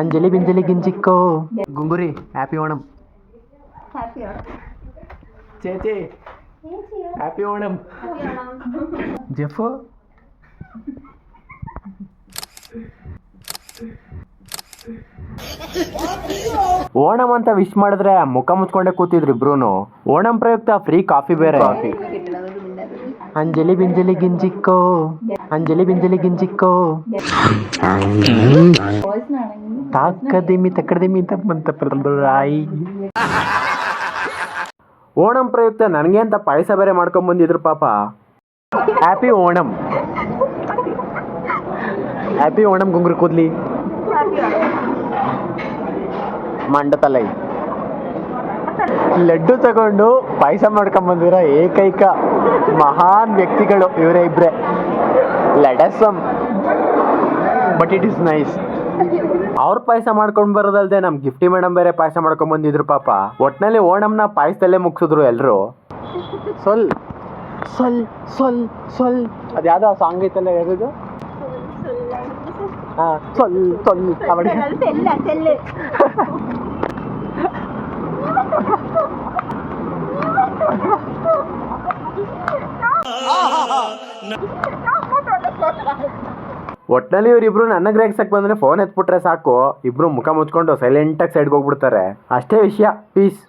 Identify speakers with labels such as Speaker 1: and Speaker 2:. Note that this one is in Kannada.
Speaker 1: ಅಂಜಲಿ ಬಿಂಜಲಿ ಗಿಂಜಿಕ್ಕೋ ಗುಂಗುರಿ ಹ್ಯಾಪಿ ಓಣಂ. ചേച്ചി ഹാപ്പി ഓണം. ജെഫ് ಓಣಂ ಅಂತ ವಿಶ್ ಮಾಡಿದ್ರೆ ಮುಖ ಮುಚ್ಕೊಂಡೆ ಕೂತಿದ್ರು ಇಬ್ರು. ಓಣಂ ಪ್ರಯುಕ್ತ ಫ್ರೀ ಕಾಫಿ ಬೇರೆ. ಅಂಜಲಿ ಬಿಂಜಲಿ ಗಿಂಜಿಕ್ಕೋ ಅಂಜಲಿ ಬಿಂಜಲಿ ಗಿಂಜಿಕ್ಕೋ ತಾಕದಿಮಿ ತಕ್ಕದಿಮಿ ತಪ್ಪಂತ ರಾಯಿ. ಓಣಂ ಪ್ರಯುಕ್ತ ನನಗೆ ಅಂತ ಪಾಯಸ ಬೇರೆ ಮಾಡ್ಕೊಂಡ್ ಬಂದಿದ್ರು ಪಾಪ. ಹ್ಯಾಪಿ ಓಣಂ. ಹ್ಯಾಪಿ ಓಣಂ ಗುಂಗುರು ಕೂದ್ಲಿ ಮಂಡತಲೈ. ಲಡ್ಡು ತಗೊಂಡು ಪಾಯಸ ಮಾಡ್ಕೊಂಡ್ ಬಂದಿರೋ ಏಕೈಕ ಮಹಾನ್ ವ್ಯಕ್ತಿಗಳು ಇವರೇ ಇಬ್ರೆ. ಲಡಸಮ್ ಬಟ್ ಇಟ್ ಇಸ್ ನೈಸ್. ಅವ್ರ ಪಾಯಸ ಮಾಡ್ಕೊಂಡ್ ಬರೋದಲ್ದೆ ನಮ್ ಗಿಫ್ಟಿ ಮೇಡಮ್ ಬೇರೆ ಪಾಯಸ ಮಾಡ್ಕೊಂಡ್ ಬಂದಿದ್ರು ಪಾಪ. ಒಟ್ನಲ್ಲಿ ಓಣಂನ ಪಾಯಸದಲ್ಲೇ ಮುಗಿಸಿದ್ರು ಎಲ್ರು. ಸೊಲ್ ಸೊಲ್ ಸೊಲ್ ಸೊಲ್ ಅದ್ಯಾವ್ದೋ ಸಾಂಗ್ ಐತಲ್ಲ ಯಾವ್ದು? ಹಾ ಸೊಲ್ ಸೊಲ್ ಒಟ್ನಲ್ಲಿ ಇವ್ರಿಬ್ರು ನನಗ್ ರೇಗ್ಸಕ್ ಬಂದ್ರೆ ಫೋನ್ ಎತ್ಬಿಟ್ರೆ ಸಾಕು, ಇಬ್ರು ಮುಖ ಮುಚ್ಕೊಂಡು ಸೈಲೆಂಟ್ ಆಗಿ ಸೈಡ್ಗೆ ಹೋಗ್ಬಿಡ್ತಾರೆ. ಅಷ್ಟೇ ವಿಷಯ. ಪೀಸ್.